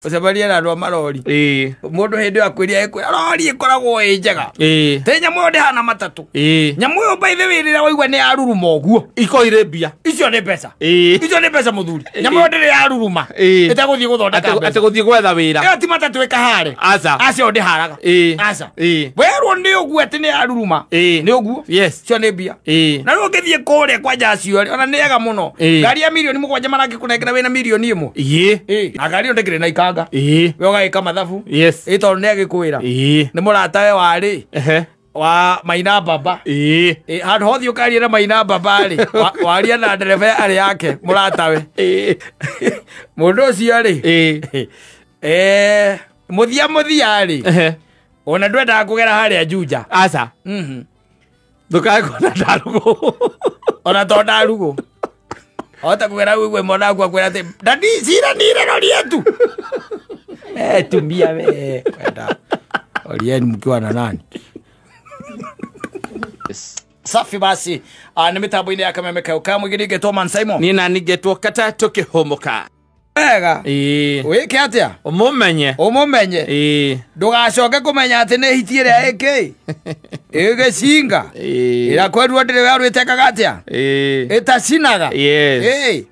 Ucebaria na andũ marori. Mũndũ hĩndĩ akwiria ekwira rori ikoragwo njega. Te nyamũ yo ndihana matatu. Nyamũ yo by the way rĩrĩa waigua nĩ yaruruma ũguo. Ikoire mbia. Icio nĩ mbeca. Icio nĩ mbeca mũthuri. Nyamũ yo ndĩrĩ yaruruma. Ĩtegũthiĩ gũthondeka mbeca. Ategũthiĩ gwetha wĩra. Ĩyo ti matatu ĩkahare. Aca. Acio ndiharaga. Aca. Werwo nĩ ũguo atĩ nĩ yaruruma. Nĩ ũguo. Yes. Cio nĩ mbia. Na rĩu ũngĩthiĩ kũrĩa kwa Jacio ona nĩ ega mũno. Ngari ya milioni 7 marangĩkũnengera wĩna milioni 1. Na ngari yo ndĩkĩrĩ na ikanga. We ũgagĩka mathabu. Yes. Tondũ nĩ agĩkwĩra. Nĩ mũratawe warĩ. Wa Maina Baba. Handũ hothe ũkaria na Maina Baba rĩ. Waria na ndereba arĩ yake mũratawe. Mũndũ ũcio rĩ. Mũthia rĩ. Ona ndwendaga kũgera harĩa Juja. Aca. Ndũkagona ndarugo. Ona to ndarugo. Ota kugera wewe mwana kwa kwera te dadi sira nire rori yetu. Tumbia we kwenda. Olieni mkiwa na nani? Safi basi. Ni mitambo-ini ya Kameme Kauka mwigirige Toman Simon. Ni nani getwo kata tukihomoka. Wega. Wike atia? Umumenye. Ndugacoke kumenya ati ne hitie ria eke. Singa. Ira kweru ndire we arwitekaga atia? Itacinaga. Yes.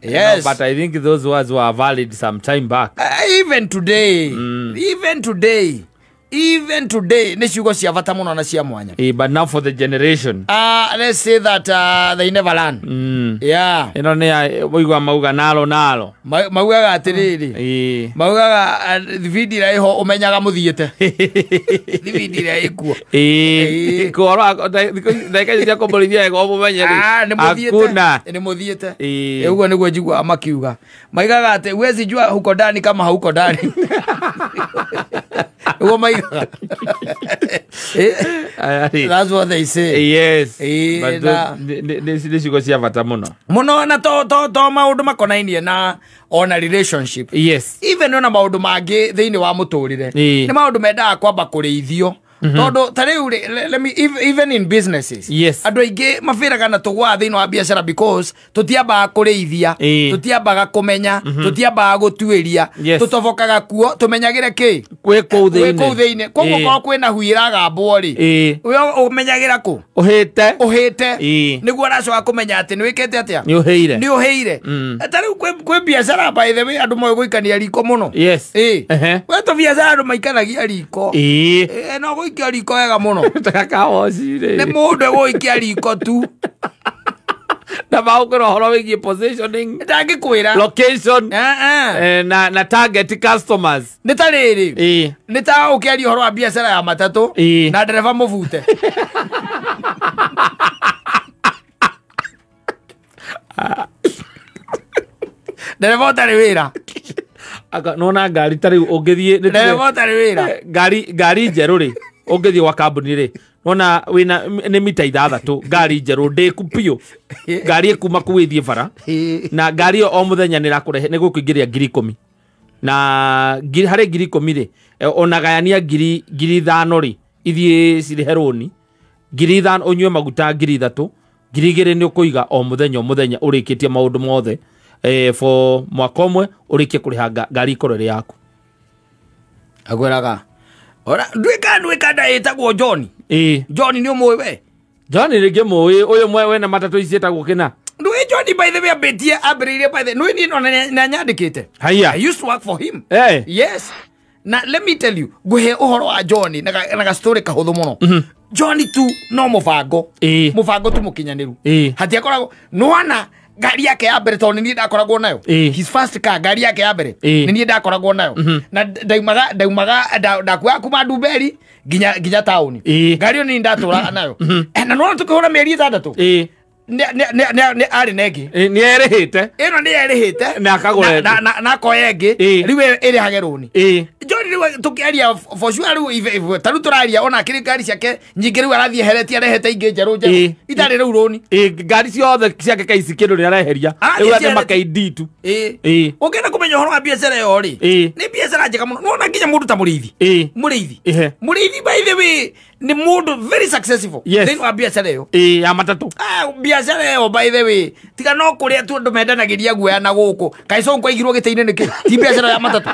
Yes. But I think those words were valid some time back. Even today. Even today, nishugo cia bata muno na cia mwanya. But now for the generation. Let's say that they never learn. Yeah. Ino ne boigwa mauga nalo. Mauga atiriri. Mauga thividi ra iho umenyaga muthiete. Thividi ra ikuo. Koro daika cia kombolithia ego mumenyeri. Hakuna. Ni muthiete. Uguo niguo njigua makiuga. Maigaga ati wezi jua huko ndani kama hauko ndani. Oh my God. That's what they say. Yes. But this you go see avata muno. Muno na to maundu makonainie na on a relationship. Yes. Even on maundu mangĩ thĩinĩ wa mũtũrĩre. Nĩ maundu mendaga kwamba kũrĩithio. Todo tareu let me even in businesses. Yes. Andũ aingĩ mabĩraga na tũgwa thĩinĩ wa biacara because tũtiambaga kũrĩithia, tũtiambaga kũmenya, tũtiambaga gũtuĩria, tũtobokaga kuo, tũmenyagĩre kĩ? Kwĩ kũu thĩinĩ. Koguo korwo kwĩna huiraga mbori. We ũmenyagĩra kũ? Ũhĩte. Nĩguo aracoka kũmenya atĩ nĩ wĩkĩte atĩa? Nĩ ũhĩire. Tareu kwĩ biacara by the way andũ moĩ gũikania riko mũno. Yes. We to biacara andũ maikanagia riko. No gũikia riko wega mũno. Takakawocire. Nĩ mũndũ gũikia riko tu. Na maũkĩra ũhoro wĩgiĩ positioning. Ndangĩkwĩra. Location. Na target customers. Nĩ ta rĩrĩ. Nĩ ta ũkĩaria ũhoro wa biacara ya matatũ. Na ndereba mũbute. Ndereba ũtarĩ wĩra. Nona ngari tari ũngĩthiĩ ndereba ũtarĩ wĩra. Ngari njerũ rĩ ũngĩthiĩ gwa kambuni rĩ nona wĩna nĩ mita 6 ngari njerũ ndĩku piũ ngari ĩkuma kũwĩthiĩ bara na ngari ĩyo o mũthenya nĩ ĩrakũrehe nĩ gũkũingĩria 10,000 na harĩ 10,000 rĩ onagayania 5,000 rĩ ithiĩ cirĩhe rũni 5,000 ũnyue maguta 3,000 2,000 nĩ ũkũiga o mũthenya ũrĩkĩtie maũndũ mothe for mwaka ũmwe ũrĩkie kũrĩha ngari ikorere yaku. Agweraga. Ora ndwĩka ndaĩtagwo John. John nĩ ũmũĩ we? John rĩngĩ mũĩ ũyũ mwe na matatũ ici etagwo kĩna. Ndwĩ John by the way ambĩrĩirie by the way nĩ na nyandĩkĩte. I used to work for him. Yes. Na let me tell you ngũhe ũhoro wa John na ga story kahũthũ mũno. John tu no mũbango tu mũkinyanĩru. Hatiakoragwo nwana gari yake ya mbere tondũ nĩ ndakoragwo nayo. His first car gari yake ya mbere nĩ ndakoragwo nayo. Na ndaumaga ndakuaga kuma Ndumberi nginya taũni. Gari ĩyo nĩ ndatũra nayo. Na nona tũkĩhũra mĩeri 6. Nĩ arĩ na ĩngĩ. Nĩ erĩhĩte. Ĩno nĩ erĩhĩte. Na akagũra na akoya ĩngĩ. Rĩu ĩrĩhage rũni. John riu tukiaria for sure riu taru turaria ona kiri ngari ciake nyingi riu arathie hereti arehete ingi njeru njeru itari riu roni ngari ciothe ciake kaici kindu ni areheria riu ande makaidi tu ugenda kumenya horo wa biacara yo ri ni biacara njega muno nona nginya mundu ta murithi murithi by the way ni mundu very successful then wa biacara yo ya matatu biacara yo by the way tiga no kuria tu ndu mendanagiria guoya na guku kaico kwa igirwo giteine niki ti biacara ya matatu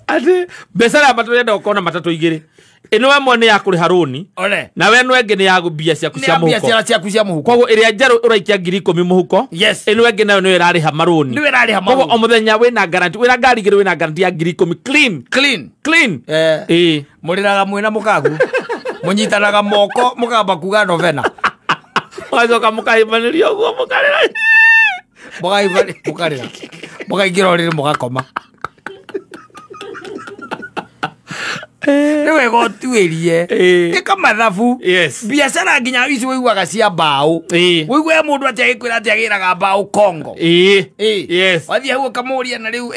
ati biacara ya matatu yenda ukona matatu igiri ino amwe ni ya kuriha roni na we no engi ni ya gubia ciaku cia muhuko koguo iria njeru uraikia 10,000 muhuko ino engi nayo ni irariha maroni koguo o muthenya wina guarantee wina ngari igiri wina guarantee ya 10,000 clean muriraga mwina mukagu munyitanaga moko mukamba kuga novena wacoka mukaimanirio guo mukarira mukaingira riri mugakoma niwe gotuirie ika mathabu biacara nginya ici wiguaga cia mbao wigwe mundu atiagikwira atiagiraga mbao Kongo wathie hau kamuria na riu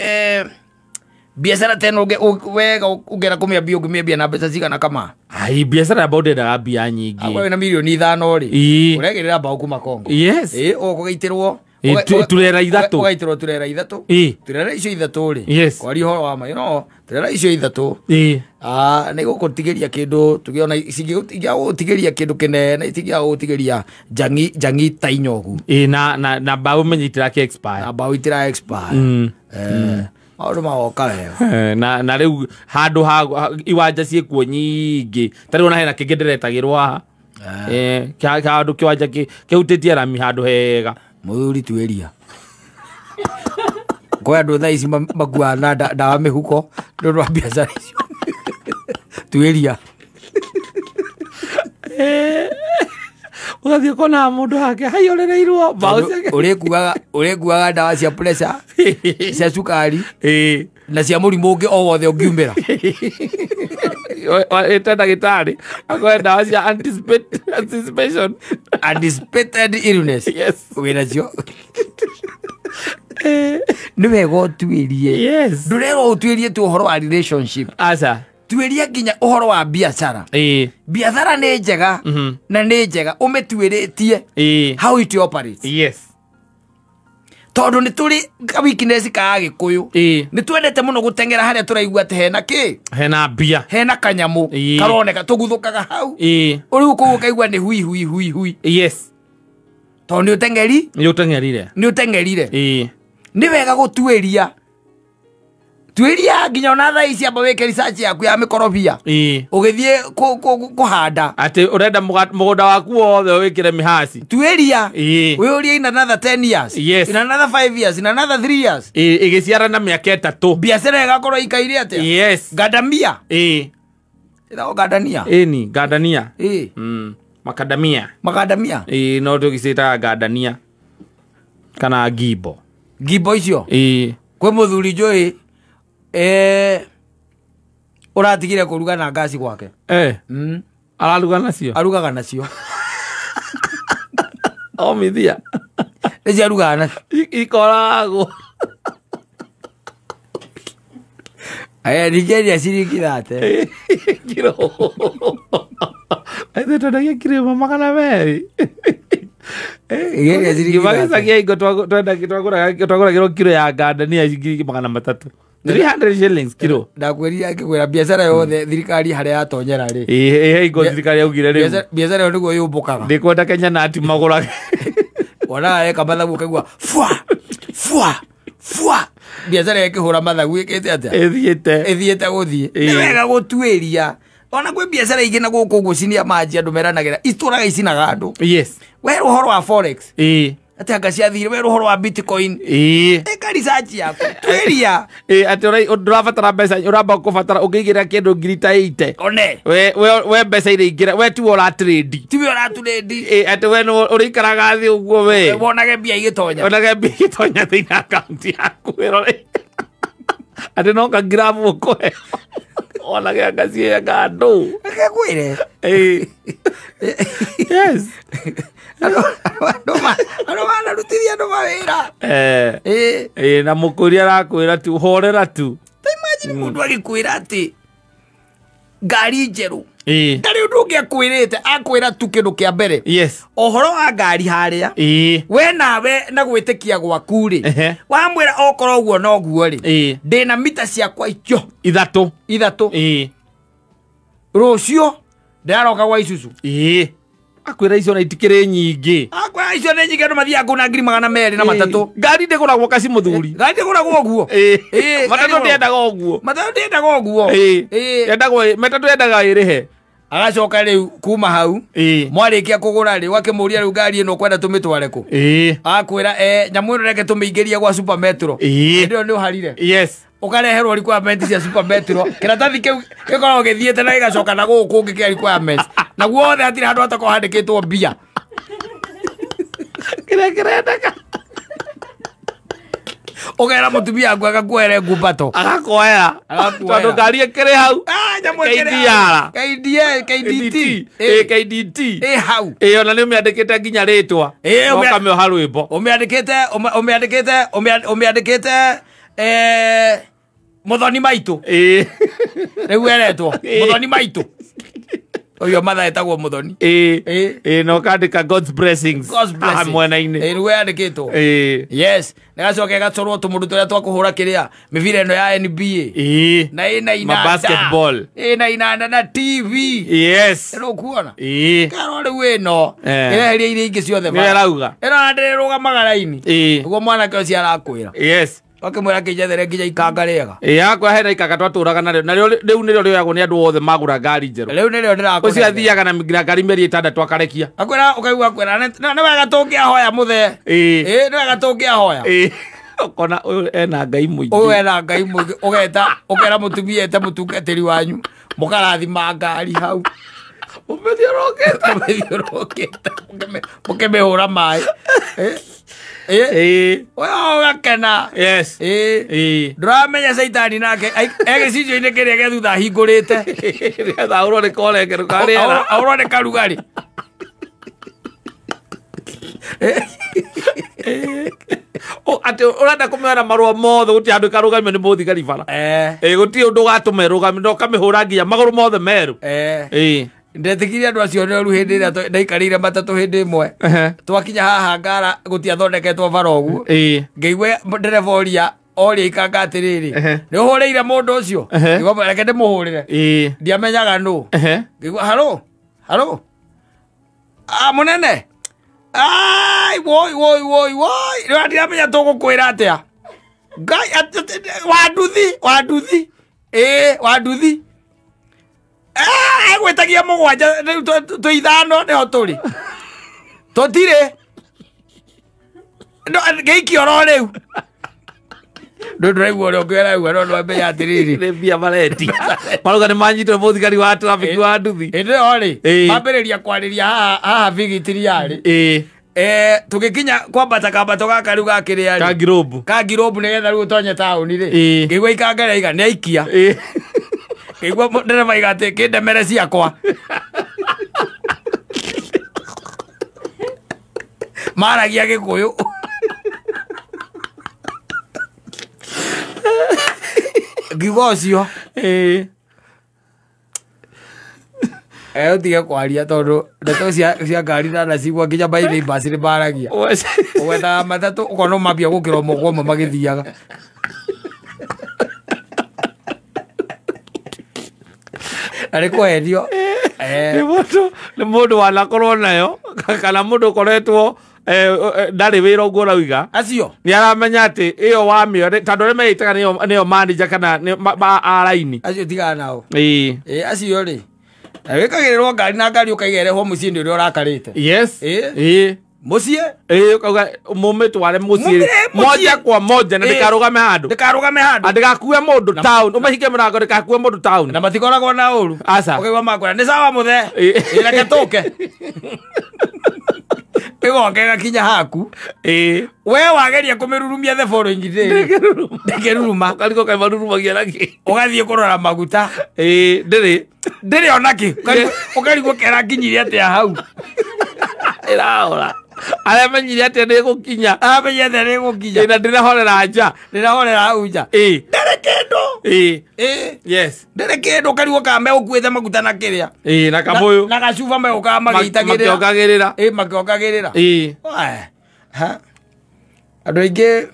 biacara teno wega ugera kumia bio ngumia na mbeca cigana kama ai biacara about da bia nyingi agwa na milioni 5 ri uregirira mbao kuma Kongo ukugaitirwo turera ithatu ugaitirwo turera ithatu turera icio ithatu ri kwari horo wa ma no turera icio ithatu ni gukutigeria kindu tugiona isingiga gutigeria kindu kinene isingiga gutigeria jangi tainyogu na mbao menyitira ki expire na mbao itira expire maundu magoka wega na riu handu ha iwanja ciekuo nyingi tari ona hena kingi ndiretagirwo haha handu kiwanja kihutitie rami handu hega muthuri tueria kwa andu thaa ici magua na ndawa mihuko ndu wa biacara icio tueria ugathie kona mundu hake haiorereirwo mbao ciake urikuaga ndawa cia pressure cia cukari na cia murimu ungi o wothe ungiumira ete ndagitari akoe ndawa cia anticipated illness wina cio ni wega utuirie ndurega utuirie tu uhoro wa relationship tuiria nginya uhoro wa biacara biacara ni njega na ni njega umituiritie how it operates tondu ni turi weakness ka Gikuyu ni twendete muno gutengera haria turaigua ati hena bia hena kanyamu karoneka tuguthukaga hau uri kugu kaigua ni hui tondu ni utengerire ni wega gutuiria tuiria nginya ona thaa ici amba wike research yaku ya mikorobia ugithie kuhanda ati urenda mugunda waku wothe wikire mihasi tuiria wiuria in another 10 years in another 5 years in another 3 years igiciara na miaka 3 biacara igakorwo ikaire atia gadamia ira gadania ni gadania macadamia no tugisita gadania kana gibo icio kwe muthuri njui uratigire kuruga na ngasi gwake arugaga nacio omithia eci arugaga nacio ikoragwo nigeria ciringi 30 kiro aithe tondagia kiro 200 givagicagia ingo twaguragirwo kiro ya ngandania ciringi 300 300 shillings kilo ndakweria akikwira biacara yothe thirikari haria yatonyera ri ingo thirikari yaugire ri biacara yo niguo yumbukaga ndikwenda Kenya na ati magurage ona kamathagu kaigua fwa biacara yake hura mathagu ikete atia ethiete guthie ni wega gutuiria ona kwe biacara ingi na guku gucinia maji andu meranagira ituraga icinaga andu we ruhoro wa forex ati anga ciathire we ruhoro wa bitcoin eka research yaku tuiria ati urabatara mbeca uramba kubatara ungigira kindu 80 one we mbeca ire ingira we tu ora trade ati we urikaraga thi uguo we wonage mbia igitonya thina account yaku wirore ati no ka gramu ukoe ona ke ngacie ngando akakwire Ano manarutithia andu mawira. Na mukuria arakwira tu horera tu. Imagine mundu agikwira ati ngari njeru. Ndari undu ungiakwirite akwira tu kindu kia mbere. Yes. Ohoro wa ngari haria. We nawe na gwitikia gwaku ri. Wamwira okoro guo no guo ri. Ndina mita ciakwa icio. Ithatu. Rucio ndaroka gwa Isuzu. Akwira icio na itikire nyingi. Akwira icio ne nyingi andu mathia kuna ngiri 200 na matatu. Ngari ndiguragwo kaci muthuri. Ngari ndiguragwo guo. Matatu ndiendaga guo. Matatu ndiendaga guo. Yendagwo matatu yendaga irihe. Agacoka riu kuma hau. Mwarikia kugura ri wakimuria riu ngari ino kwenda tumitware ku. Akwira nyamu ino reke tumiingiria gwa Super Metro. Ndio ni uharire. Yes. Ukareherwo requirements cia Super Metro. Kiratathi kiu gikoragwo githiete na gigacoka na guku ngikia requirements. Na guothe atire handu atako handikitwo bia. Kirendaga. Ogera mutumia wangu agakwere ngubato. Agakoera. Tondu ngari ikiri hau. Nyamu KDT. KDT. Hau. Ona ni umiandikite nginya ritwa. Ukamioha rwimbo. Umiandikite Muthoni Maitu. Riu eretwo Muthoni Maitu. Oyo matha etagwo Muthoni. No kandika God's blessings. Mwena-ini. Riu yandikitwo. Yes. Negacoke gacorwo tumundu turia twakuhura kiria mivira ino ya NBA. Na ina inanda. Basketball. Ina inanda na TV. Yes. Ero kuona. Karo riu ino. Ireheria iria ingi ciothe. Ni arauga. Ino ndirugamaga raini. Uguo mwanake ucio arakwira. Yes. Wakimwira kijethere nginya ikanga riega. Yakwa hena ikanga twaturaga nario riu nirio rioyagwo ni andu othe magura ngari njeru. Riu nirio ndirakora. Ucio athiaga na ngari meri 6 akarekia. Akwira ukaigua kwira na wega tungiahoya muthe. Ni wega tungiahoya. Ukona ena ngai muingi. Ena ngai muingi ugeta ukera mutumia ete mutungatiri wanyu mukarathima ngari hau. Umethiroketa mukimehura mai. Gakena. Yes. Ndramenya Saitani nake egicicio-ini kiria gia thutha hingurite getha aurwo ni korengeru kariera aurwo ni karugari ati urenda kumera marua mothe guti andu karugamio ni muthigari bara guti undu gatume rugami ndo kamihura nginya maguru mothe meru ndetikiria andu acio rĩu hĩndĩ ĩrĩa ndaikarĩire matatũ hĩndĩ ĩmwe twakinya haha ngara gũtiathondeketwo bara ũguo ngĩigua ndereba oria ikanga atĩrĩrĩ nĩ ũhũrĩire mũndũ ũcio ngĩigua reke ndĩmũhũrĩre ndiamenyaga nũ ngĩigua halo mũnene woi rĩu ndiramenya tũgũkwĩra atĩa ngai wanduthi wanduthi gwetagia mugwanja tu ithano niho turi tutire geiki oro riu nduraigua uri ukiera ugu no ndwamenya atiriri ni mbia mareti maruga ni manyitwo muthigari wa traffic wa nduthi indi ori mambiriria kwariria haha vigitiri yari tugikinya kwambata kambato gaka riu gakiri yari kangirobu nigetha riu tonye tauni ri ngigwa ikangare iga ni aikia Kigwa ndereba igate kindemere ciakwa maragia gikuyu ngigwa ucio utige kwaria tondu ndeto cia ngari na cigwa nginya maithĩ basi nĩ maragia ũgetaga matatũ ũkona mambia gũkĩra ũmwe ũmwe magĩthiaga ari kwerio ni mundu wanakorwo nayo kana mundu ukoretwo ndari wira uguo rauga acio ni aramenya ati iyo wamio tondu ri meitaga niyo manager kana araini acio tigana nao acio ri wikagirirwo ngari na ngari ukaigerehwo mucii ndi uria urakarite yes mucie ukaga mumitware mucie moja kwa moja na ndikarugame handu ndigakue mundu town umahike murango ndikakue mundu town na matikoragwo na uru ukaigwa makwira ni sawa muthe reke tuke igoke gakinya haku we wageria kumirurumia the following day ndigiruruma ukariko kaimarurumagia naki ugathie kurora maguta ndiri onaki ukariko kera nginyire atia hau iraora ale menyire ate ne gukinya amenye ate ne gukinya ina ndirahorera nja uja ndere yes ndere kendo kariwo kambe ukuitha maguta na kiria na kamoyo na gacuba me ukama magitagirira makogagirira ha andu aingi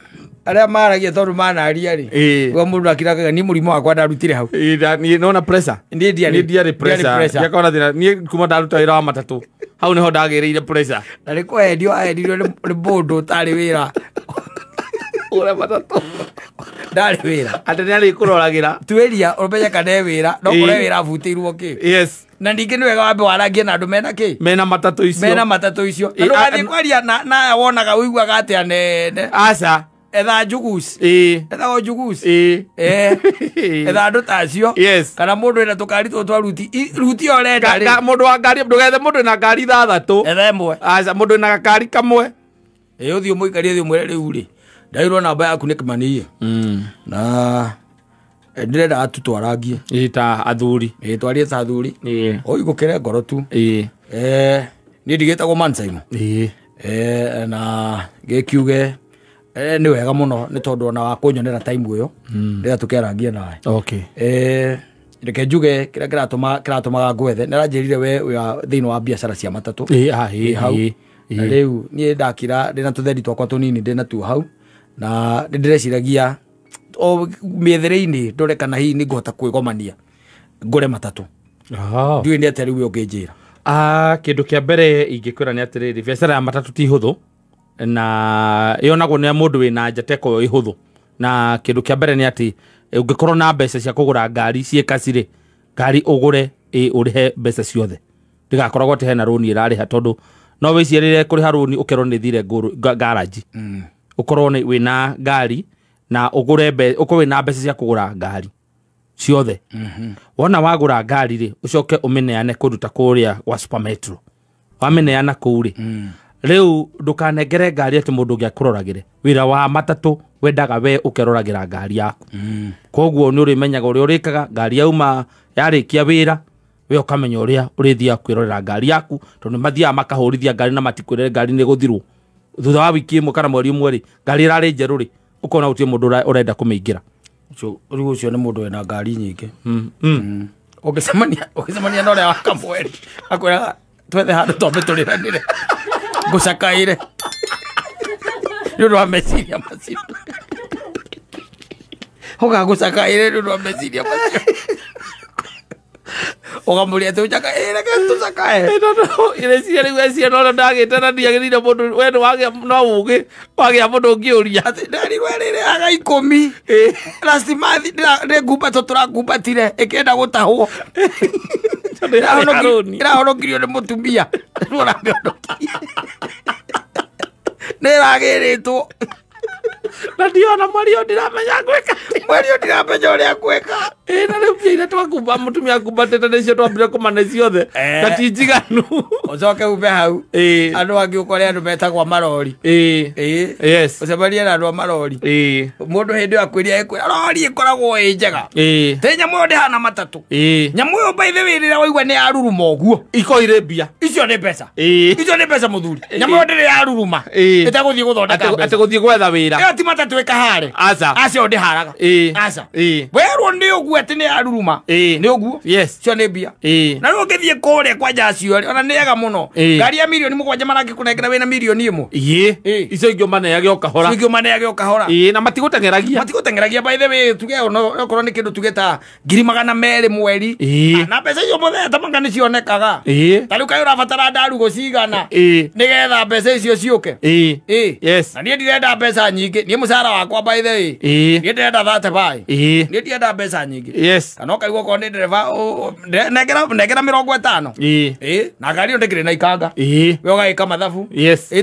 aria maragia tondu manaria ri wa mundu akirakaga ni murimo wakwa ndarutire hau ni nona pressure ni ndiari pressure yakona thina ni kuma ndaruta wira wa matatu hau niho ndagireire pressure na ni kwendio aendirio ni mundu tari wira ura matatu ndari wira ate ni ari kuroragira tweria urumenya kana wira no kore wira abutirwo ki yes na ndingi niwe wambe waragie na andu mena ki mena matatu icio andu gathi kwaria na wonaga uiguaga ate anene aca etha njuguci etha njuguci etha andu tacio kana mundu ena tukari ruti orenda mundu wa ngari ndugethe mundu ena ngari thathatu etha imwe aca mundu ena gakari kamwe uthio muikarie thio mwere riu ri ndairwo namba yaku ni kimanie na ndirenda atutwarangie ta athuri twarie ta athuri oigukire ngoro tu ni ndigitagwo Mansaimo na gikiuge ni wega muno ni tondu ona wa kunyonera time uyo rira tukiarangia nawe reke njuge kira kiratuma ngwethe naranjirire we thiini wa biacara cia matatu hau riu ni ndakira ndina tutheri twakwa tunini ndina tu hau na ndireciragia o miethere-ini ndore kana hihi ni ngota kwigomania ngure matatu ndiwe ni atari we unginjira kindu kia mbere ingikwira ni atiriri biacara ya matatu ti huthu na yonagwo ni mundu wina njateko ihuthu na kindu kia mbere ni ati ungikorwo na mbeca cia kugura ngari ciekacire ngari ugure urihe mbeca ciothe ndigakoragwo ati hena roni irariha tondu no wicirire kuriha roni ukerwo ni thire garage ukorwo wina ngari na ukorwo wina mbeca cia kugura ngari ciothe wona wagura ngari ri ucoke umeneane kundu ta kuria wa Supermetro wameneana kuu ri riu ndukanengere ngari ati mundu ngia kuroragire wira wa matatu wendaga we ukeroragira ngari yaku koguo ni urimenyaga uria urikaga ngari yauma yarikia wira we ukamenya uria urithia kwirorera ngari yaku tondu mathia makahurithia ngari na matikwirere ngari ni guthirwo thutha wa wiki imwe kana mweri umwe ri ngari irari njeru ri ukona utie mundu urenda kumingira riu ucio ni mundu wena ngari nyingi ukicemania na uria wa kamweri akwiraga twethe handu twambe turiranire ngucakaire ni undu wa meciria macio ugagucakaire ni undu wa meciria macio ugamuria ati ucakaire tucakae ireciria riu ecia no ndagitana ndiagirire mundu we no ugi wagia mundu ngiuria ati ndarirwe riri aga 10 last month ndi ngumba turakumbatire ikienda gutahwo irahonokirio ni mutumia niragiritwo na ndiona mwario ndiramenya gwika mwario ndiramenya uria gwika na riu pia twakumba mutumia kumbatete nicio twambire kumane ciothe na ti njiganu ucoke umbe hau andu angi ukore andu metagwa marori yes ucemanie na andu a marori mundu hindi akwiria ekwira rori ikoragwo i njega te nyamu yo ndihana matatu nyamu yo by the way rira waigua ni aruruma uguo ikoire mbia icio ni mbeca muthuri nyamu yo ndiri aruruma itaguthie guthondeka ate guthie gwetha wira ti matatu ikahare aca ndiharaga aca werwo ni uguo ati ni aruruma ni uguo cio ni mbia na riu ngithie kuria kwa jacio ona ni ega muno ngari ya milioni 7 marangikunengera wina milioni 1 icio ingio maneage okahora na matigutengeragia by the way tuge okorwo ni kindu tugeta 200,000 mweri na mbeca icio muthenya tamanga ni cionekaga tariu kai urabatara ndaru gucigana nigetha mbeca icio ciuke na nie ndirenda mbeca nyingi nie mucara wakwa by the way nie ndirenda 35 nie ndirenda mbeca nyingi kana ukaigua ko ni ndereva nengera 50 na ngari ndekire na ikanga we ugaika mathabu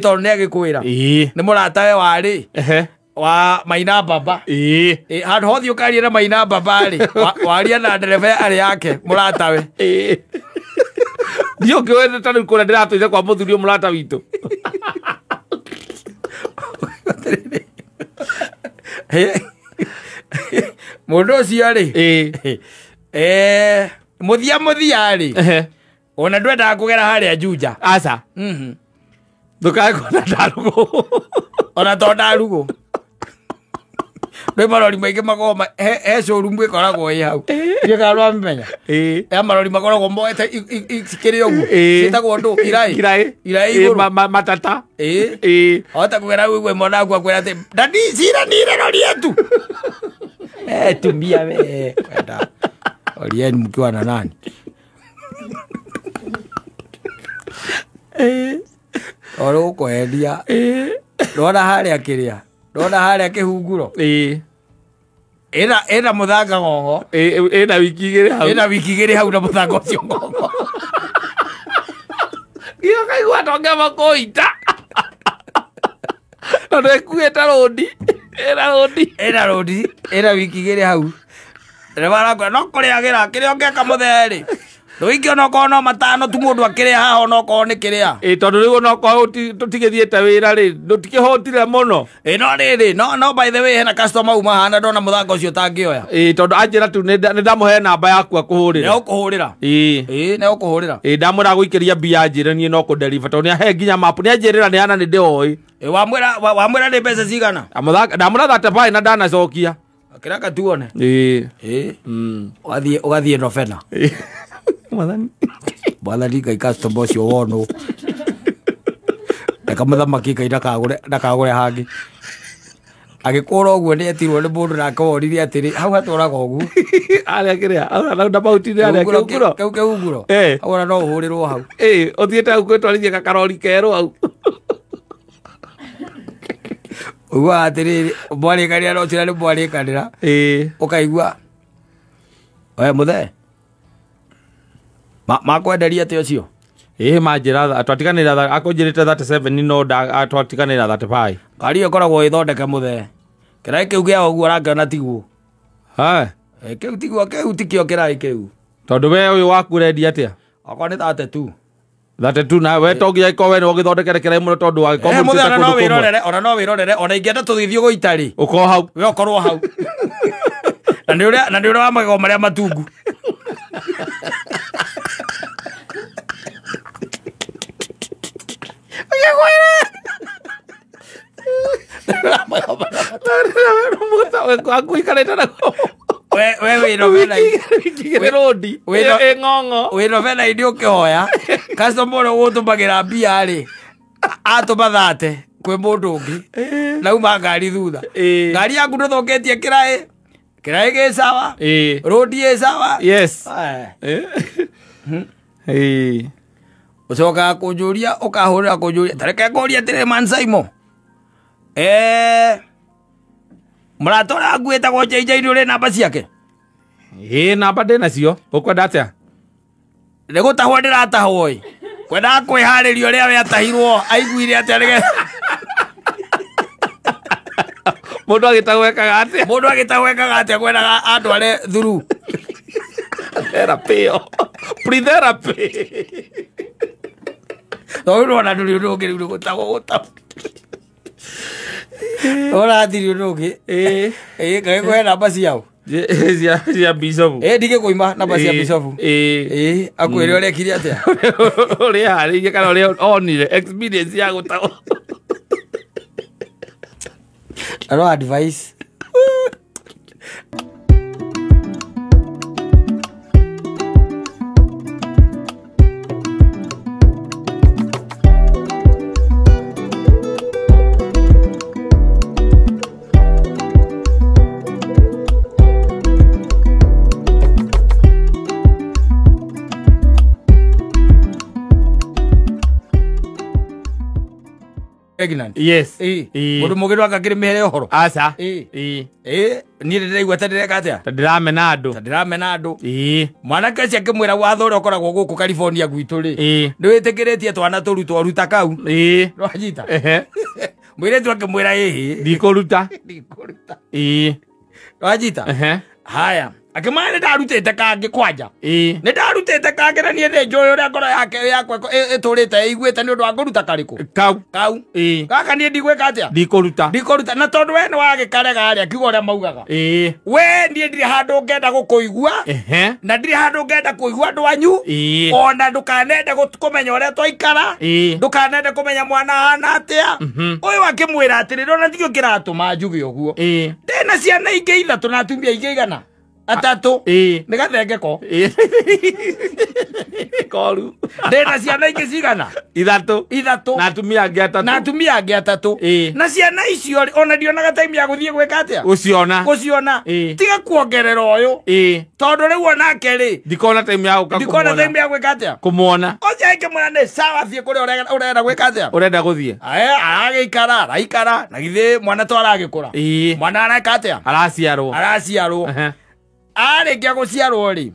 tondu ni agikwira ni muratawe wari wa Maina Baba handu hothi ukaria na Maina Baba ri waria na ndereva ari yake muratawe ndio kiwete tani kuna ndiratuithe kwa muthuri murata witu mundu ucio ri muthia ri ona ndwendaga kugera haria Juja aca Ndukae kuona ndarugo. Ona to ndarugo. Rä marori maingä makoragwo he showroom ĩkoragwo ĩ hau nĩ kana wamĩmenya ya marori makoragwo moete cikĩrĩ ũguo ciĩtagwo ndũ iraĩ igũrũ matata hota kũgera ũguo mwana waku akwĩra atĩ ndandi ciranire rori yetu tumia we kwenda rori yenu mkiwa na nani oro ũkwendia rona harĩa kĩrĩa rona harĩa kĩhunguro ĩna mũthanga ng'ong'o ĩna wiki igĩrĩ hau na mũthanga ũcio ng'ong'o gĩo kaigua tonge makũita tondũ ĩkuĩte rũndi ĩna wiki igĩrĩ hau nĩ marakũra no kũrĩagĩra kĩrĩa ũngĩka mũthee-rĩ ndũingĩ onokorwo no matano tu mũndũ akĩrĩa haha onokorwo nĩ kĩrĩa tondũ rĩu onokorwo tũtigĩthiĩte wĩra-rĩ ndũtikĩhũtire mũno no rĩrĩ no by the way hena customer uma hana ndona mũthanga ũcio ũtangĩoya tondũ anjĩra tu nĩ ndamũhe namba yaku akũhũrĩra nĩ ũkũhũrĩra ndamwĩra gũikĩria mbia njĩre niĩ no kũnderiba tondũ nĩahe nginya mapu nĩanjĩrĩra nĩ hana nĩ ndĩoĩ wamwĩra nĩ mbeca cigana ndamwĩra thate na ndanacokia kĩraka tuone ũgathiĩ novena mwathani ngai customer ũcio wonwo reka mũthamaki ngai ndakagũre hangĩ agĩkũra ũguo nĩ etirwo nĩ mũndũ nake wonire atĩrĩ hau hatũraga ũguo arĩa kĩrĩa ndamauti-inĩ arĩa kĩhunguro hau ona no ũhũrĩrwo hau ũthiĩte hau gwĩtwarithia gakarori kerũ hau ũguo atĩrĩrĩ mwarĩkanĩra no cira nĩ mwarĩkanĩra ũkaigua we mũthee makwenderia atĩ ũcio manjĩra twatiganĩra akũnjĩrĩte 37 no twatiganĩra 35 ngari ĩyo ĩkoragwo ĩthondeke mũthee kĩraĩ kĩu gĩa ũguo ũrakĩona tiguo kĩu tiguo kĩu tikĩo kĩraĩ kĩu tondũ we ũyũ waku ũrendia atĩa akwa nĩ 32 na we tonginya ikorwo we nĩ ũgĩthondekere kĩraĩ mũno tondũ wagĩkorwo ona no wĩrorere ona ingĩenda tũgĩthiĩ gũita-rĩ ũkorwo hau we ũkorwo hau na nĩ ũrĩa wa magego marĩa matungu wĩnovena ini ũkĩhoya customer ũrĩa ũgũtũmagĩra mbia-rĩ atũma 30 kwĩ mũndũ ũngĩ nauma ngari thutha ngari yaku ndũthũkĩtie kĩraĩ gĩ sawa rodi ĩ sawa ũcokaga kũnjũria ũkahũrĩra kũnjũria tareke kũria atĩrĩ mansaimo mũrata ũrĩa waku wĩtagwo JJ ũrĩ namba ciake namba ndĩnacio ũkwenda atĩa nĩ gũtahwo ndĩratahwo kwendaga kwĩharĩria ũrĩa we atahirwo aiguire atĩa nĩgetha mũndũ agĩtagwekaga atĩa kwendaga andware through therapy pre-therapy Ona ndũrĩ ũndũ ũngĩ rĩu gũtahwo ũrathiri ũndũ ũngĩ kaĩ kũhe namba ciao cia bicobu ndigĩ kũima namba cia bicobu akwĩre ũrĩa ekire atĩa ũrĩa harĩirie kana ũrĩa onire experience ya gũtahwo no advice yes mũndũ mũgĩrũ akakĩrĩ mĩhere ũhoro aca niĩ ndĩraigua ta ndĩreka atĩa ta ndĩramena andũ mwanake ũcio akĩmwĩra watho ũrĩa ũkoragwo gũkũ California gwitũ-rĩ nĩ wĩtĩkĩrĩtie twana tũrutwo ruta kau rwanyita mũirĩtu akĩmwĩra ndikũruta rwanyita haya akimane ndarutite kangi kwanja ni ndarutite kangi na nie njoyo ria ngoro yake yakwa iturite iguite ni undu wa kuruta kariku kau kaka nie ndigweka atia ndikuruta na tondu we ni wagikarega aria kiugo ria maugaga we ndie ndire handu ngenda gukuigua na ndire handu ngenda kuigua ndwanyu ona ndukanende kumenya uria twaikara ndukanende kumenya mwana hana atia uyu akimwira atiri ona ndigio kiratuma njuge uguo ndina ciana ingi ithatu na atumia ingi igana atatu ni gathengeko koru ndina ciana ingi cigana ithatu na atumia angi atatu na ciana icio ona ndionaga time ya guthie gwika atia guciona tiga kuongerera uyu tondu riu onake ri ndikona time ya gwika atia kumuona oje mwana ni sawa thie kuri urenda gwika atia urenda guthie agikara na githe mwana to aragikura mwana areka atia araciarwo arĩkia gũciarwo rĩ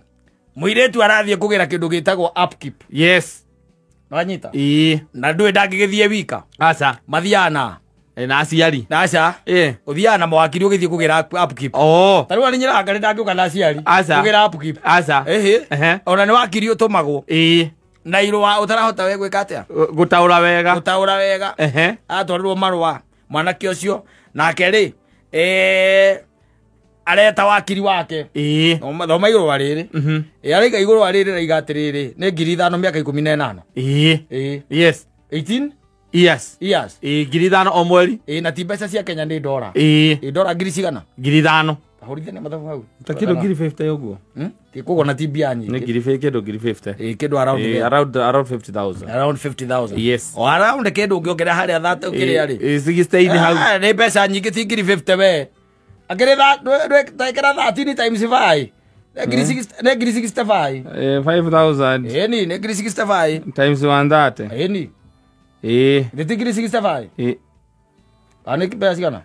mũirĩtu arathiĩ kũgĩra kĩndũ gĩtagwo upkeep nwanyita na ndũĩ ndangĩgĩthiĩ wika mathiana na aciari ũthiaga na mawakiri ũgĩthiĩ kũgĩra upkeep ta rĩu nĩ nyĩranga ndangĩũka na aciari kũgĩra upkeep ona nĩ wakiri ũtũmagwo na irũa ũtarahota we gwĩka atĩa gũtaũra wega atwarĩrwo marũa mwanake ũcio nake rĩ areta wakiri wake thoma igũrũa rĩrĩ araiga igũrũa rĩrĩ raiga atĩrĩrĩ nĩ 5,000 mĩaka 18 18 years 5,000 o mweri na ti mbeca cia Kenya nĩ ndora ndora ngiri cigana 5,000 ahorithania mathabu hau ta kĩndũ ngiri 50 ũguo koguo na ti mbia nyingĩ nĩ kĩndũ ngiri 50 kĩndũ around 50,000 yes o around kĩndũ ũngĩongerera harĩa thate ũkĩrĩa rĩ 60 hau nĩ mbeca nyingĩ ti ngiri 50 we akere taikara 13 times 5 negiri 65 5,000 ni negiri 65 times 130 ni negiri 65 ane kipesa gana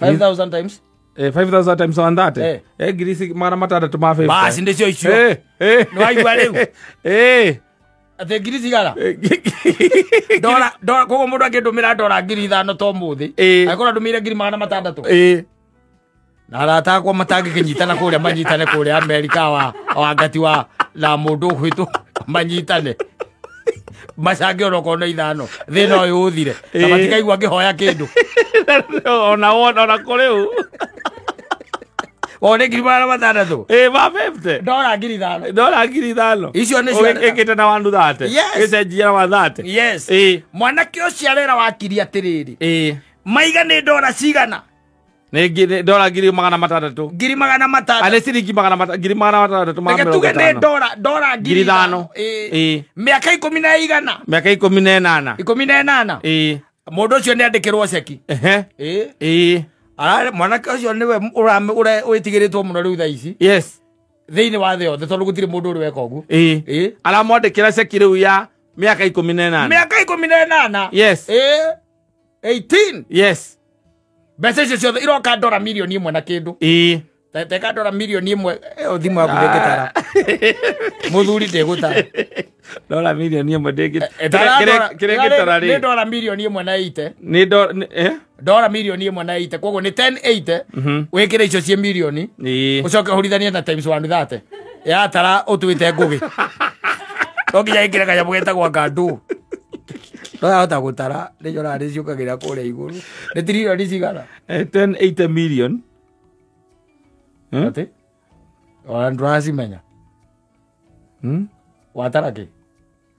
5,000 times 5,000 times 130 negiri mara matata tuma 50 basi ndicio icio no aigua riu ate ngiri cigana dola kogo mundu akindumira dola ngiri 5 to muthi akora ndumire ngiri 600 na aratakwa matangĩkinyitana kũrĩa manyitane kũrĩa Amerika wa ngati wa na mũndũ gwitũ manyitane macange onoko na 5 thĩna ũyũ ũthire na matikaigua ngĩhoya kĩndũ ona kũrĩ one ngiri 600 ma 50 dola ngiri 5 icio nĩ cio ĩkĩte na wandu thate gĩcenjia na wathate yes mwanake ũcio arera wakiri atĩrĩrĩ maiga nĩ dola cigana nĩ dola ngiri 600 ale ciringi 600 tuge nĩ dola ngiri 5 mĩaka 10 na igana mĩaka 18 mũndũ ũcio nĩ andĩkĩrwo ceki mwanake ũcio nĩwe wĩtigĩrĩtwo mũno rĩu thaa ici thĩinĩ wa thĩ yothe tondũ gũtirĩ mũndũ ũrĩ weka ũguo aramwandĩkĩra ceki rĩu ya mĩaka 18 yes 18 yes mbeca icio ciothe iroka dola milioni 1 na kindu teka dola milioni 1 thimu yaku ndĩngĩtara mũthuri ndĩgũtara dola milioni 1 ndĩngĩtara kĩrĩngĩtara rĩ nĩ dola milioni 1 na 80 nĩ dola milioni 1 na 80 koguo nĩ 1080 wĩkĩre icio cie milioni ũcoke ũhorithanie na times 130 yatara ũtwĩte ngũgĩ no nginya ĩkĩre kanyamũ getagwo ngandũ no yahota gũtara nĩ nyona nĩ ciũkagĩra kũrĩa igũrũ nĩ trilioni cigana 1080 million ati ona ndũracimenya watara kĩ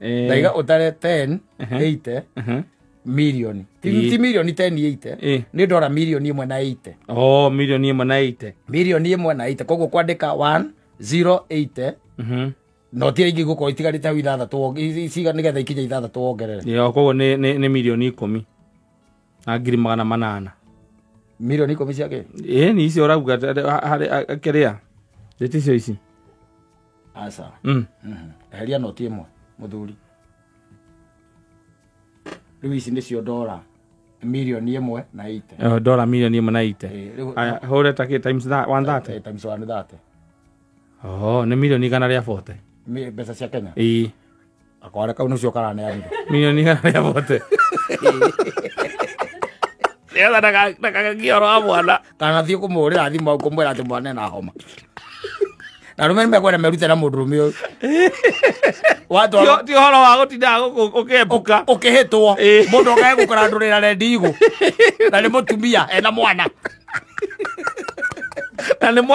ndaiga ũtare 1080 milioni ti milioni 1080 nĩ dola milioni 1 na 80 milioni 1 na 80 milioni 1 na 80 koguo kwandĩka 1080 no tira ingi guko itigarite hau 6 ciga nigetha ikinya 6 wongerere yo koguo ni milioni 10 na ngiri 800 milioni 10 ciake ni icio urauga akiria ndeticio ici asa heria noti imwe muthuri riu ici nicio dola milioni 1 na 80 dola milioni 1 na 80 hore take times 130 times 130 ni milioni igana rĩa 40 mbeca cia Kenya akware kau nucio karaneanire milioni igana rĩa 40 nĩgetha ndakagioro wa mwana kana thiĩ kũmũhũrĩra thimũ au kũmwĩra atĩ mwana ena homa Na rume nimekuwa nimerute na mũndũrũme ũyũ. Ti horo wa gũtinda ũkĩepuka. Ũkĩhĩtwo. Mũndũ ũkae gũkora ndũrĩra rendigũ. Na nĩ mũtumia ena mwana. Na nĩ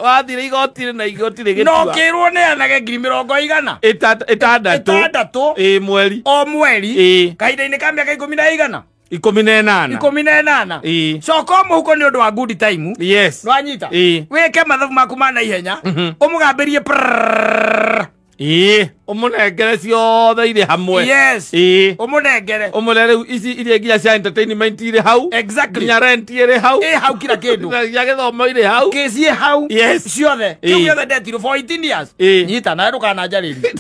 wathire igoti-inĩ na igoti rĩgĩtua. No kĩrwo nĩ anage 100,000. Ĩtandatũ. Mweri. O mweri. Kahinda-inĩ ka mĩaka 18. 18. Coka mũhuko nĩ ũndũ wa good time. Yes. Nwanyita. Wĩke mathabu maku ma na ihenya. Ũmũgambĩrie ũmũnengere ciothe irĩ hamwe. Yes. Ũmũnengere. Ũmũrere ici iria nginya cia entertainment irĩ hau. Exactly. Nginya rent irĩ hau. Hau kila kĩndũ. Nginya gĩthomo irĩ hau. Kĩci hau. Yes. Ciothe. Kĩu gĩothe ndetirwo for 18 years. Nyita nawe ndũkananjarĩrie.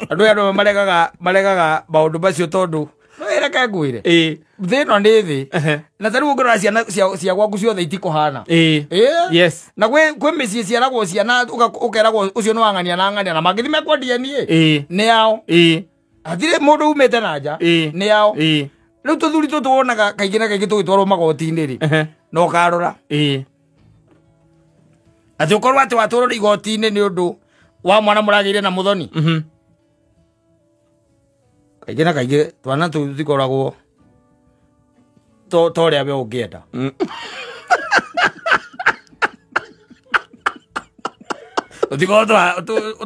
Andũ aya maregaga maũndũ macio tondũ reke ngwĩre. Thĩ ĩno nĩ thĩ. Na tarĩu ũngĩrora ciana cia gwaku ciothe itikũhana. Yes. Na kwĩ mĩciĩ ciaragwo ciana ũkeragwo ũcio nĩ wang'ania na ng'ania na mangĩthi mekwendia niĩ nĩ yao. Hatirĩ mũndũ umĩte na nja nĩ yao. Rĩu tũthuri tũtũ wonaga kaingĩ na kaingĩ tũgĩtwarwo magoti-inĩ rĩ no karora. Atĩ ũkorwo atĩ watwarwo igoti-inĩ nĩ ũndũ wa mwana mũragĩire na mũthoni. Kaingĩ na kaingĩ twana tũu tũtikoragwo torĩa we ũngĩenda. Ũtikorwo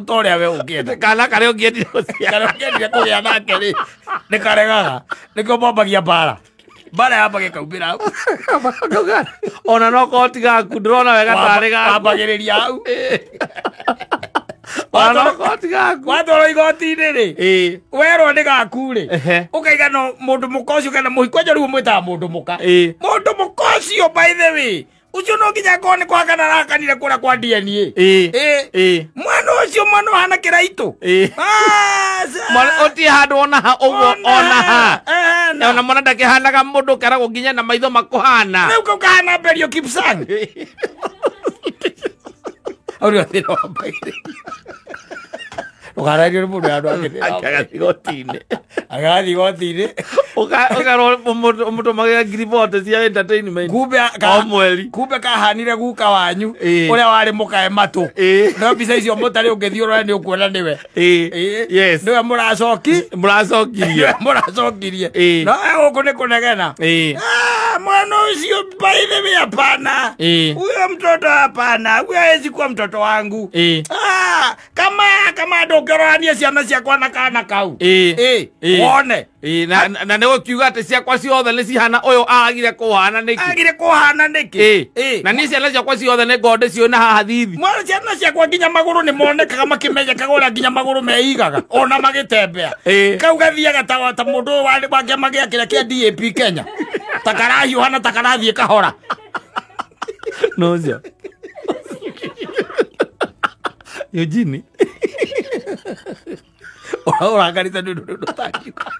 torĩa we ũngĩenda. Kana karĩa ũngĩendire kũgĩa nake rĩ nĩ karegaga. Nĩkĩo mombagia mbara. Mbara yambagia kaumĩra hau. Ona no korwo ti gaku ndĩrona wega tarĩ gaku. Wambagĩrĩria hau. Watwarwo igoti-inĩ rĩ werwo nĩ gaku rĩ ũkaiga no mũndũ mũka ũcio kana mũhikwa rĩu mwĩtaga mũndũ mũka. Mũndũ mũka ũcio by the way ucio no nginya korwo nĩ kwakana arakanire kũrĩa kwa DNA. Mwana ũcio mwana ũhana kĩraitũ. Ũtirĩ handũ ona ha ũguo ona ha. Ona mwana ndakĩhanaga mũndũ ũkeragwo nginya na maitho makũhana. Rĩu kau kahana Berio Kipsang. Ũrĩa thĩna wambagĩrĩria. Ũkarario nĩ mũndũ ya andũ agathiĩ igoti-inĩ. Agathiĩ igoti-inĩ. Ũkarwo mũtũmagĩra ngiribote cia entertainment o mweri. Kumbe kahanire guka wanyu ũrĩa warĩ mũkae matũ. No mbica icio mũtarĩ ũngĩthiĩ ũrore nĩ ũkuona nĩwe. Yes. Nĩwe mũracokirie. No gũkũ nĩ kũnegena. Mwana ucio by the way hapana. Huyo mtoto hapana. Huyo hawezi kuwa mtoto wangu. Kama ndũngĩrorania ciana ciakwa na kana kau. Wone. Na nĩ gũkiuga atĩ ciakwa ciothe nĩ cihana ũyũ agire kũhana nĩkĩ. Na niĩ ciana ciakwa ciothe nĩ ngonde ciona haha thithi. Mwana ciana ciakwa nginya magũrũ nĩ monekaga makĩmenyekaga ũrĩa nginya magũrũ meigaga ona magĩtembea. Kau gathiaga ta mũndũ wa kĩama gĩa kĩrĩa kĩa DAP Kenya. Takarahiũhana takarathiĩ kahora. No cio. Eugene. Ũrakarĩte nĩ ũndũ ndũtangiuka.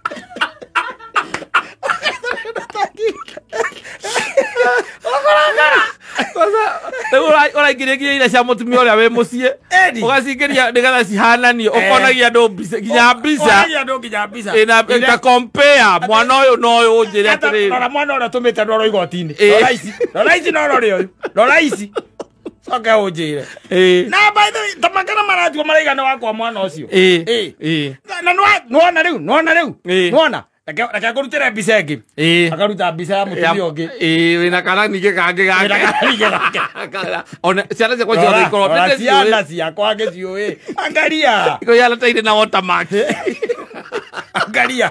Ũraingĩria iria cia mũtumia ũrĩa wĩ mũciĩ ũgacingĩria nĩgetha cihananie ũkonagia andũ nginya mbica na compare mwana ũyũ na ũyũ ũnjĩre atĩrĩrĩ. Rora mwana ũrĩa tũmĩte ndwaro igoti-inĩ. Rora ici no rorĩ. Rora ici. Soke ũnjĩre. Na by the way tamakana maratua maraigana wakwa mwana ũcio. Na nĩwona rĩu. Nĩwona. Reke ngũrutĩre mbica ĩngĩ. Akaruta mbica ya mũtumia ũngĩ. Wĩna kana ningĩ kangĩ gake. Ona ciana ciakwa ciothe ikorwo nĩ ciana ciakwa ngĩciũĩ. Angaria. Ihana ta irĩ na watermark. Angaria.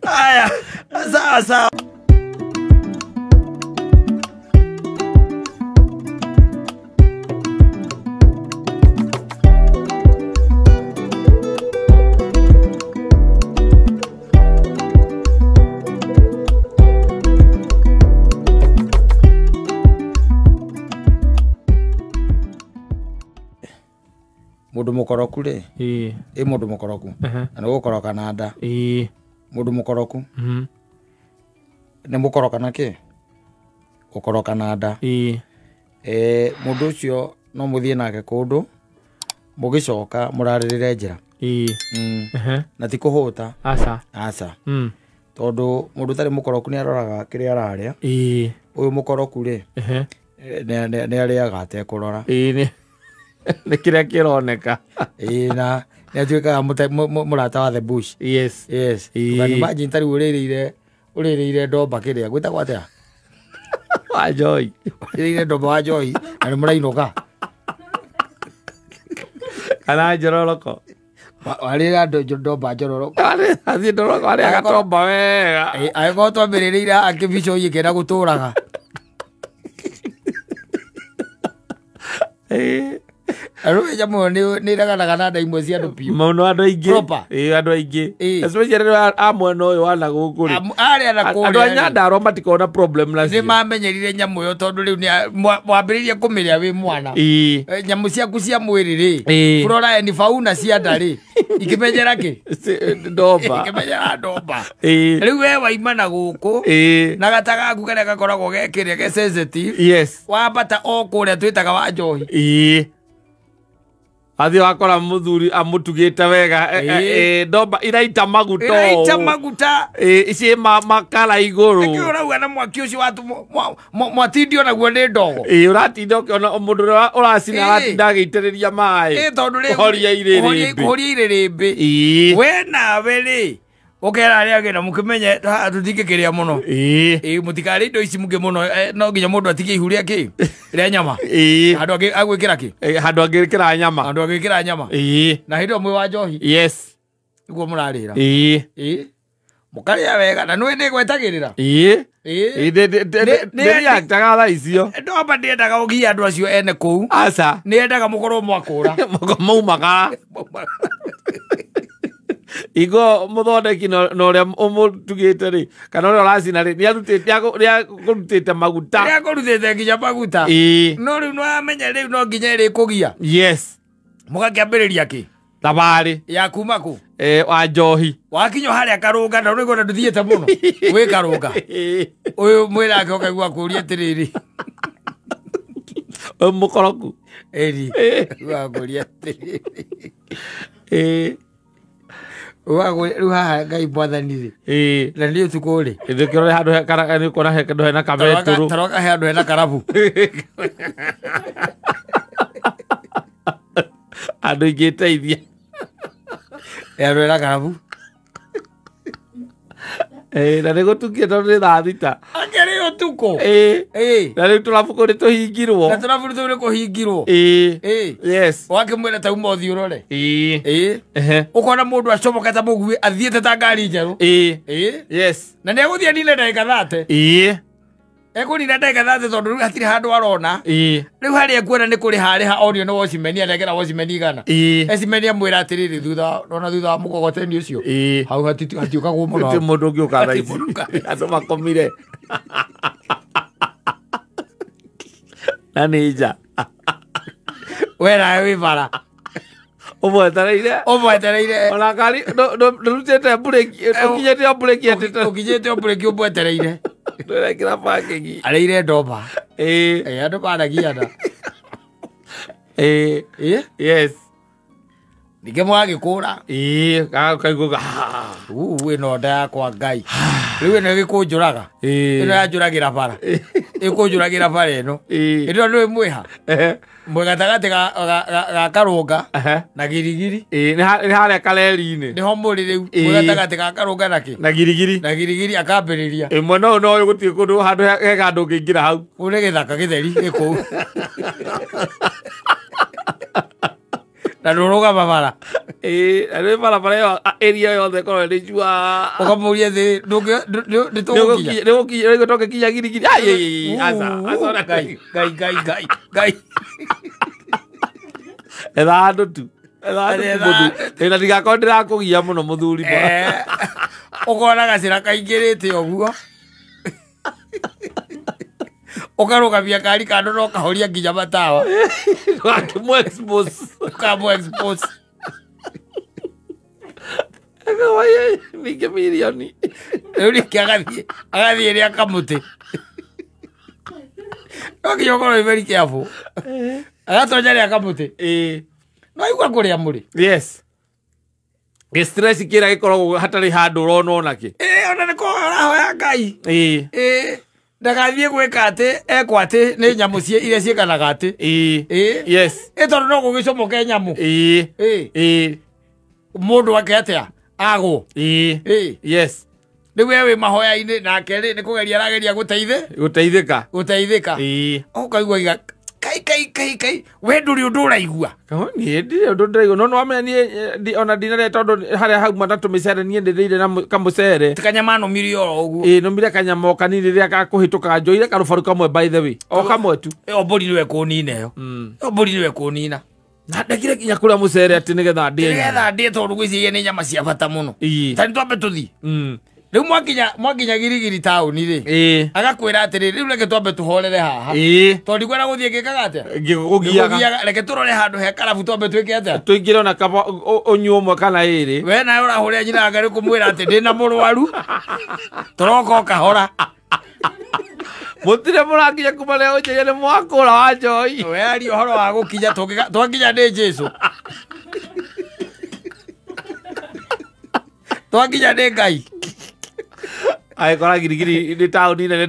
Aya, sawa. Mũndũ mũkoroku rĩ mũndũ mũkoroku na nĩ gũkoroka na nda. Mũndũ mũkoroku nĩ mũkoroka na kĩ gũkoroka na nda. Mũndũ ũcio no mũthiĩ nake kũndũ mũgĩcoka mũrarĩrĩre njĩra na ti kũhũta. Aca tondu mundu tari mukoroku ni aroraga kiri araria uyu mukoroku ri ne ariaga atekurora ni kiria kironeka na ni atuikaga murata wa the bush. Yes but imagine tari urireire ndomba kiria gwitagwo atia wa Joy urireire ndomba wa Joy na murainoka kana Njororoko warira ndomba Njororoko athi Njororoko ari agatomba wega aigo twambiriire akibico yikena guturaga Aruwe jamu ni raganaga na nda imwe cia andu piu. Muno andu aingi. Andu aingi. Especially amwe no yo wana gukuri. Ari ana kuri. Andu anyandaro matikona problem na cio. Ni mamenyerire nyamu yo tondu riu ni mwambiririe kumiria wi mwana. Nyamu ciaku cia mwiri ri. Kurora ni fauna cia ndari. Ikimenyera ki? Ndomba. Ikimenyera ndomba. Riu we waimana guku. Na gataga gaku karia gakoragwo gekiria ge sensitive. Yes. Wambata o kuria twitaga wa Njohi. Athi wakora muthuri amutugite wega ndomba iraita maguta ici makara iguru urauga na mwaki ucio watu mwatindio naguo ni ndogo uratinda ukiona mundu uracina aratinda agitiriria mai tondu ri horia irirĩmbĩ we nawe ri ukera aria gena mukimenye tutingikiria muno mutikari indo ici muke muno no nginya mundu atigie ihuria ki ria nyama andu agwikira ki andu agwikira nyama na hindo mwe wa Njohi yes iguo murarira mukaria wega na nwe ni gwetagirira ni aktaga tha icio ndomba ndiendaga ugia andu acio ene kuu aca ni endaga mukorwo mwakura maumaga igo muthondeki no ria umutugite ri kana ria uracina ri ni kurutite maguta ni kurutite nginya maguta no riu no amenya riu no nginya ri kugia yes mugakiambiriria ki thabari ya kuma ku wa Njohi wakinyo haria karunga na urigo na nduthiete muno wi karunga uyu mwira ake ukaigua kuria tiriri mukoroku eri wa kuria tiriri riu haha Ngai mwathani ri na nĩ ũtukũ rĩ ndĩkĩrore handũ nĩ kuona handũ hena kabetũrũ taroka he handũ hena karabu andũ ingĩteithia handũ hena karabu na nĩ gũtukie tondũ nĩ thaa thita akĩrĩ ũtukũ na rĩu tũrabu nĩ tũhingirwo na tũrabu nĩ kũhingirwo yes wakĩmwĩra tauma ũthiĩ ũrore ũkona mũndũ acomokete mũguĩ athiĩte ta ngari njerũ yes na nĩ egũthiĩ anine ndagĩka 30 ekũnina ndagĩka 30 tondũ rĩu hatirĩ handũ arona rĩu harĩa ekuona nĩ kũrĩ harĩha orio nĩ wocimeni anengera wocimeni igana ecimeni amwĩra atĩrĩrĩ thutha wa mũgogoteni ũcio hau hatiũkagwo mũno mũndũ ũngĩũka thaa ici andũ makomire na nĩ nja we nawe wĩ bara ũmwetereire ona ngari ndũrutĩte mburĩki ũkinyĩte o mburĩki ũmwetereire ndũrekĩra parking arĩire ndomba andũ maragiana yes ningĩ mwagĩkũra kaiguga ĩno nda yakwa Ngai rĩu ĩno ĩgĩkũnjũraga ĩno yanjũragĩra bara ĩkũnjũragĩra bara ĩno ĩno nĩ mwĩha mwĩ gatagatĩ ga karũnga na girigiri nĩ harĩa kareri-inĩ nĩho mũrĩ rĩu mwĩ gatagatĩ ga karũnga na girigiri akambĩrĩria ĩmwe no gũtirĩ kũndũ handũ hega andũ ũngĩingĩra hau kũu nĩ gĩthaka gĩtheri gĩkũu na ndũrũgama bara nĩ barabara ĩyo area yothe korwo nĩ njua ũkamũria thĩ nĩgũkinya tũngĩkinya girigiri aca Ngai etha handũ tu na ndigakorwo ndĩrakũgia mũno mũthuri ũkona gacĩra kaingĩrĩte ũguo ũkarũgamia kari kando no kahoria nginya matawa kamũ expose mingĩ mirioni rĩu rĩngĩ agathiĩ rĩa kamũtĩ no nginya ũkorwo very careful agatonya rĩa kamũtĩ no igua kũrĩa mũrĩ yes stress kĩrĩa gĩkoragwo hatarĩ handũ ũrona onakĩ ona niko arahoya Ngai ndagathie gwika ati ekwa ati ni nyamu cie iria ciikanaga ati yes tondu no gugicomoke nyamu mundu wake atia agwo yes ni wewe mahoya-ini nake ri ni kugeria arageria guteithika ukaigua kai we nduri undu uraigua ni ndire undu ndiraigua no amenya ni ona dinare tondu haria hau matatu micere nie ndithire na kamucere tikanyama no miri oro uguo no mire kanyama kanini ria gakuhituka njoire karubaru kamwe by the way o kamwe tu obori niwe kunina yo obori niwe kunina na ndekire kinya kuria mucere ati nigetha ndie tondu gwicirie ni nyama cia bata muno tani twambe tuthi riu mwakinya girigiri tauni ri agakwira atiri riu reke twambe tuhorere haha tondu kwera guthie ngikaga atia ngigugiaga reke turore handu he karabu twambe twike atia tuingire ona kaba onyu umwe kana iri we nawe urahurira nyina ngari kumwira ati ndina murwaru turoko kahora mutire murakinya kumane ujeje ni mwakura wa njoi we ari horo wa gukinya twakinya ni Jesu twakinya ni Ngai ai kora girigiri ni tauni ne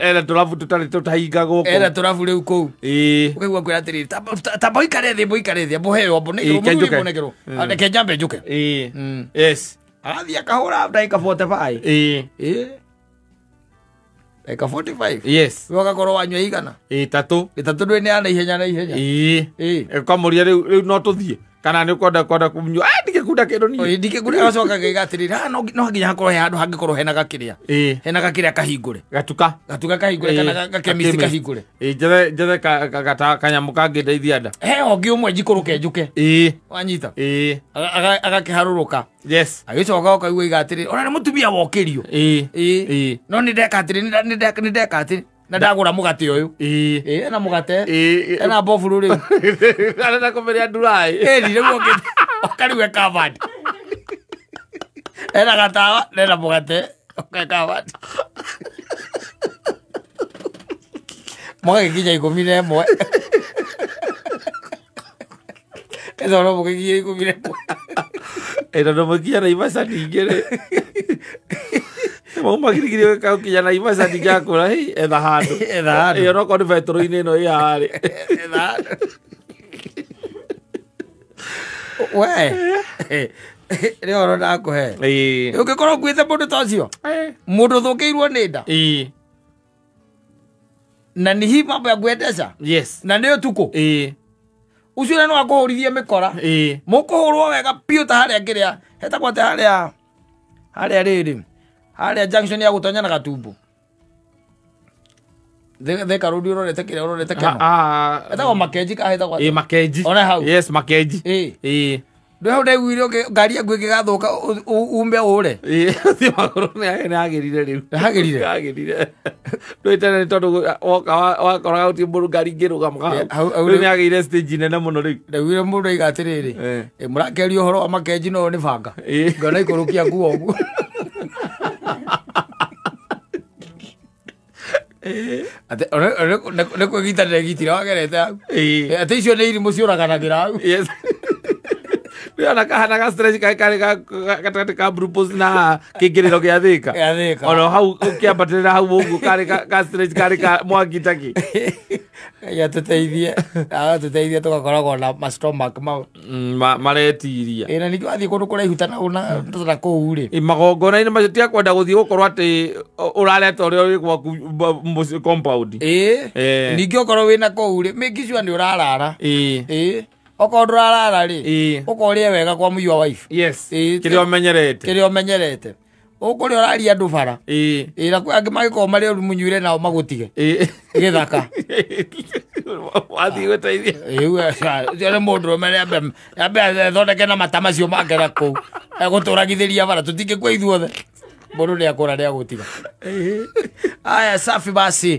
ela turafu tutari tutahinga guko ela turafu riu ku ukaigua kwira atiri ta boikare thi bohero bonekero reke njambe njuke yes athi akahura ndaika 45 ndaika 45 yes ugakorwo wanywa igana tatu ndwe ni ana ihenya kamuria riu no tuthie kana ni kwenda kumnyua ndikekunda kindu ni ndikekunda gacoka gigatirira no nginya hakorwo he handu hangikorwo hena gakiria hena gakiria kahingure gatuka kahingure kana gakemisi kahingure jethe kanyamu kangindeithia nda he ongi umwe njikuruke njuke wanyita agakiharuruka yes agicoka ukaigua igatiri ona ni mutumia wokirio no ni ndeka atiri ni ndeka atiri na ndagura mugate uyu na mugate na bofuru riu arenda kumeria ndurai riu okariwe covered ena gatawa na mugate covered mugikinya 11 ezo no mugikinya 11 no mugikinya na Ivasa ningire Mama girigiri ka ukinya na Ivasa ndigakura hi etha handu iyo no kondi vetro-ini no ihari we rio ro ndakuhe ugikorwo gwithe mundu tocio mundu thukiirwo ni nda na ni hi mambo ya gwendesha yes na ni utuku ucio no akuhurithie mikora mukuhurwo wega piu ta haria ngiria hetagwo ta haria riri haria junction ya gutonya na Gatumbu theka rudi urorete kire urorete kano hetagwo Makenji ka hetagwo Makenji ona hau yes Makenji ndio hau ndegwire ngari yangu igigathuka umbe ure thi maguru ni agirire riu agirire ndoitana tondu wakora uti mburu ngari ngirugama riu ni agirire stage nene muno riu ndegwire mundu igatiriri murakeri uhoro wa Makenji no ni banga ngona ikurukia nguo ugu ate ne ko gitarire gitira wagerete ate icio ni irimu ciuraganagira yes ana kahana ga stress ka ka brupos na kigiriro gia thika ono hau ukiambatirira hau ugu kari ka stress kari ka mwagitaki ya tuteithie tugakoragwo na ma stomach maretiria na nĩ twathie kũndũ kũraihu ta na tũtara kũu rĩ magongona-inĩ macio tiakwenda gũthiĩ gũkorwo atĩ ũrareta ũrĩa ũrĩ gwaku compound ningĩ okorwo wĩna kũu rĩ make sure nĩ ũrarara okorwo ndũrarara rĩ ũkorie wega kwa mũiwa wife yes kĩrĩa ũmenyerete ukuri oraria andu bara na angĩ magĩkorwo marĩ ũru mũnyuire nao magũtige gĩthaka wathiĩ gũteithia ũcio nĩ mũndũrũme ambe athondeke na mata macio make na kũu egũtũragithĩria bara tũtingĩkua ithuothe mũndũ nĩ akũra nĩ agũtiga aya safi basi